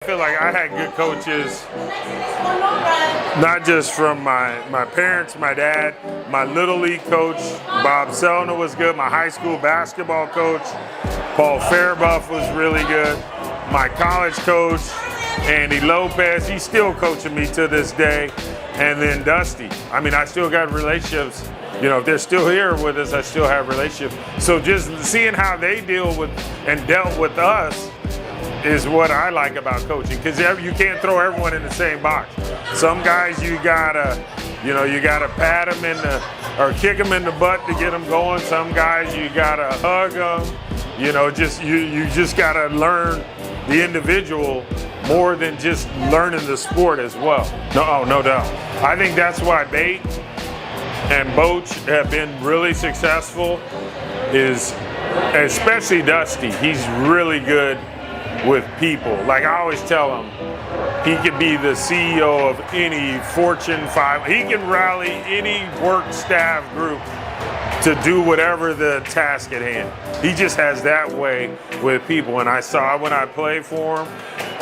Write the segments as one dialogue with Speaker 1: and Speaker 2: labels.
Speaker 1: I feel like I had good coaches, not just from my parents, my dad, my Little League coach, Bob Selner was good, my high school basketball coach, Paul Fairbuff was really good, my college coach, Andy Lopez, he's still coaching me to this day, and then Dusty. I mean, I still got relationships. You know, if they're still here with us, I still have relationships. So just seeing how they deal with and dealt with us is what I like about coaching, because you can't throw everyone in the same box. Some guys you gotta pat them or kick them in the butt to get them going. Some guys you gotta hug them. You know, you just gotta learn the individual more than just learning the sport as well. No doubt. I think that's why Bate and Boach have been really successful, is especially Dusty. He's really good with people. Like I always tell him, he could be the CEO of any Fortune 5. He can rally any work staff group to do whatever the task at hand. He just has that way with people. And I saw when I played for him,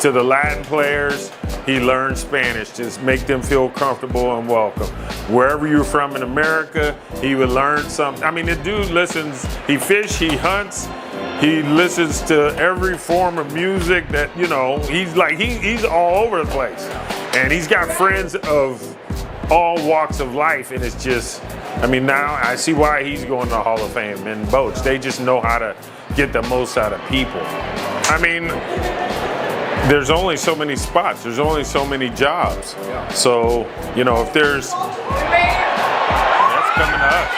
Speaker 1: to the Latin players, he learned Spanish, just make them feel comfortable and welcome. Wherever you're from in America, he would learn something. I mean, the dude listens, he fishes, he hunts, he listens to every form of music that, you know, he's all over the place. And he's got friends of all walks of life, and it's just, I mean, now I see why he's going to the Hall of Fame. And Boach, they just know how to get the most out of people. I mean, there's only so many spots, there's only so many jobs. So, you know, if there's, that's coming to us.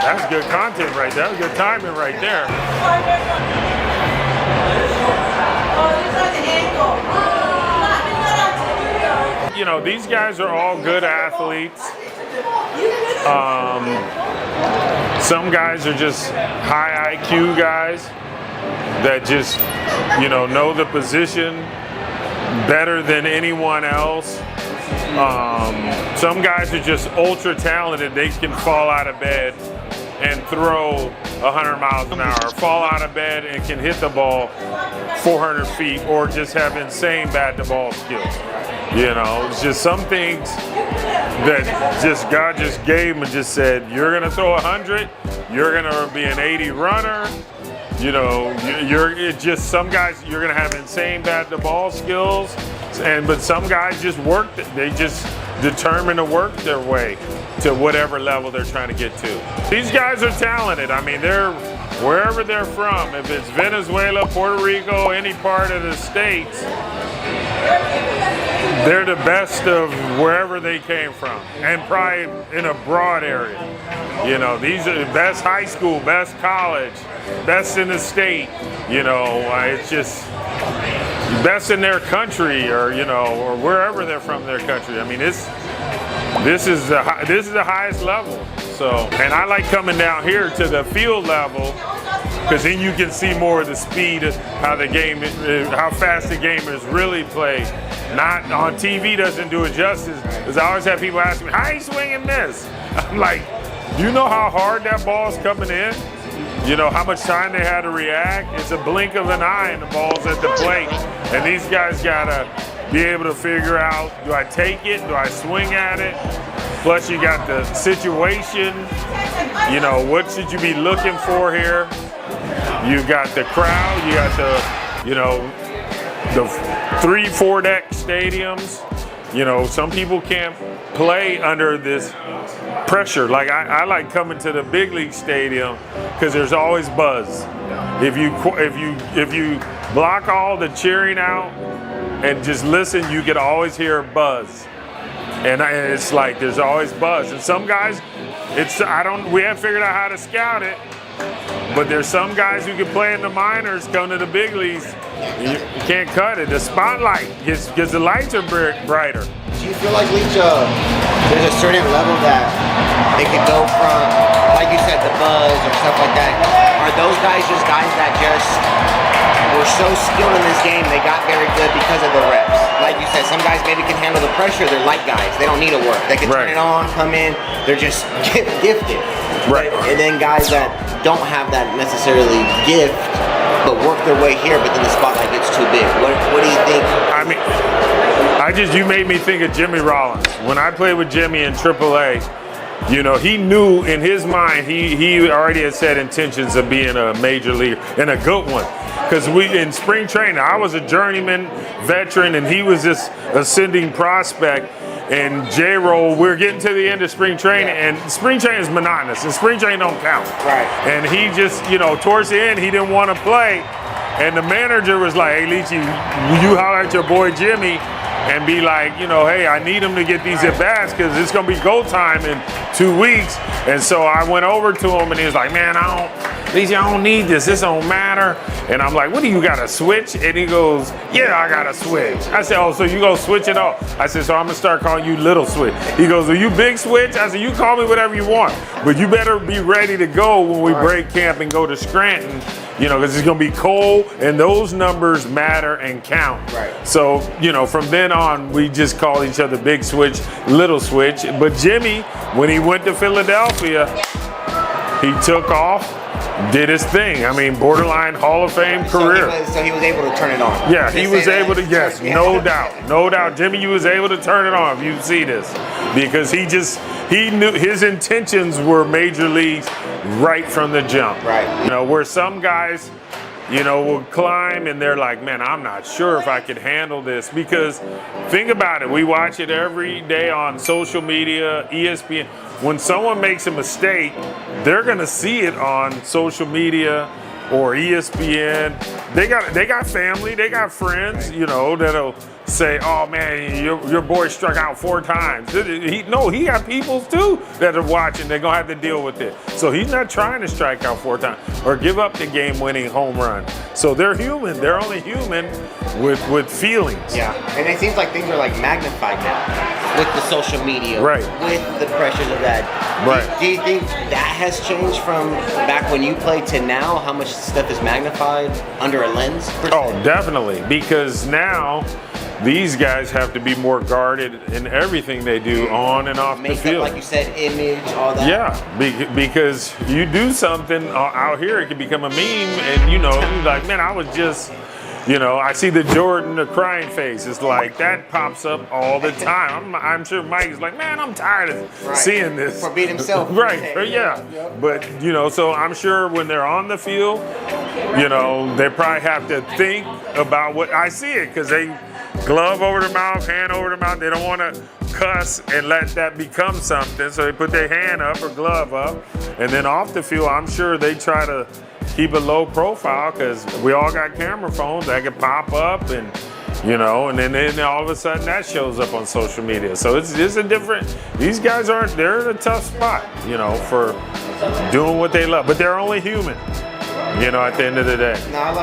Speaker 1: That's good content right there. That's good timing right there. You know, these guys are all good athletes. Some guys are just high IQ guys that just, you know the position better than anyone else. Some guys are just ultra talented. They can fall out of bed and throw 100 miles an hour, fall out of bed and can hit the ball 400 feet, or just have insane bat-to-ball skills. You know, it's just some things that just God just gave him and just said, you're gonna throw 100, you're gonna be an 80 runner. You know, it's just some guys, you're gonna have insane bat-to-ball skills, but some guys just work. They just determine to work their way to whatever level they're trying to get to. These guys are talented. I mean, they're wherever they're from. If it's Venezuela, Puerto Rico, any part of the States, they're the best of wherever they came from, and probably in a broad area. You know, these are the best high school, best college, best in the state. You know, it's just best in their country, or you know, or wherever they're from their country. I mean, this is the highest level. So, and I like coming down here to the field level, because then you can see more of the speed of how how fast the game is really played. Not on TV doesn't do it justice, because I always have people ask me, how you swinging this? I'm like, you know how hard that ball's coming in? You know how much time they had to react? It's a blink of an eye and the ball's at the plate. And these guys gotta be able to figure out, do I take it? Do I swing at it? Plus you got the situation, you know, what should you be looking for here? You got the crowd, you got the, you know, the 3-4 deck stadiums. You know, some people can't play under this pressure. Like I like coming to the big league stadium because there's always buzz. If you block all the cheering out and just listen, you can always hear buzz. And it's like there's always buzz. And some guys, we haven't figured out how to scout it. But there's some guys who can play in the minors, come to the big leagues. You can't cut it. The spotlight gets the lights are brighter.
Speaker 2: Do you feel like Leach, there's a certain level that they can go from, like you said, the buzz or stuff like that, Are those guys just guys that just were so skilled in this game, they got very good because of the reps? Like you said, some guys maybe can handle the pressure. They're light guys. They don't need to work. They can turn it on, come in. They're just gifted.
Speaker 1: Right.
Speaker 2: And then guys that don't have that necessarily gift, but work their way here, but then the spotlight gets too big. What do you think?
Speaker 1: I mean, you made me think of Jimmy Rollins. When I played with Jimmy in AAA, you know, he knew in his mind, he already had set intentions of being a major leaguer, and a good one. Because in spring training, I was a journeyman veteran, and he was this ascending prospect. And J-Roll, we're getting to the end of spring training, and spring training is monotonous, and spring training don't count.
Speaker 2: Right.
Speaker 1: And he just, you know, towards the end, he didn't want to play. And the manager was like, hey, Leach, you holler at your boy Jimmy and be like, you know, hey, I need him to get these at-bats because it's going to be go time in 2 weeks. And so I went over to him, and he was like, man, Leach, I don't need this. This don't matter. And I'm like, what do you got, a switch? And he goes, yeah, I got a switch. I said, oh, so you gonna switch it off? I said, so I'm gonna start calling you Little Switch. He goes, are you Big Switch? I said, you call me whatever you want, but you better be ready to go when we break camp and go to Scranton, you know, because it's gonna be cold, and those numbers matter and count.
Speaker 2: Right.
Speaker 1: So, you know, from then on, we just call each other Big Switch, Little Switch. But Jimmy, when he went to Philadelphia, he took off, did his thing. I mean, borderline Hall of Fame career.
Speaker 2: So he was able to turn it on.
Speaker 1: Yeah, he was able to, yes, no doubt. No doubt. Jimmy, you was able to turn it on if you see this. Because he knew his intentions were major leagues right from the jump.
Speaker 2: Right.
Speaker 1: You know, where some guys, you know, will climb and they're like, man, I'm not sure if I could handle this. Because think about it, we watch it every day on social media, ESPN. When someone makes a mistake, they're gonna see it on social media or ESPN. They got family, they got friends, you know, that'll say, oh man, your boy struck out 4 times. He got people too that are watching. They're gonna have to deal with it. So he's not trying to strike out 4 times or give up the game-winning home run. So they're human. They're only human with feelings.
Speaker 2: Yeah, and it seems like things are like magnified now with the social media,
Speaker 1: right?
Speaker 2: With the pressures of that.
Speaker 1: Right.
Speaker 2: Do you think that has changed from back when you played to now? How much stuff is magnified under a lens?
Speaker 1: Oh, definitely. Because now these guys have to be more guarded in everything they do on and off the field.
Speaker 2: Like you said, image, all that.
Speaker 1: Yeah, because you do something out here, it can become a meme, and you know, you're like, man, I was just, you know, I see the Jordan, the crying face. It's like that pops up all the time. I'm sure Mike is like, man, I'm tired of seeing this.
Speaker 2: For being himself.
Speaker 1: Right, yeah. But, you know, so I'm sure when they're on the field, you know, they probably have to think about what I see it, because they glove over the mouth, hand over the mouth. They don't want to cuss and let that become something. So they put their hand up or glove up. And then off the field, I'm sure they try to keep a low profile, because we all got camera phones that can pop up, and you know, and then all of a sudden that shows up on social media. So it's a different, these guys they're in a tough spot, you know, for doing what they love, but they're only human, you know, at the end of the day.
Speaker 2: No, I love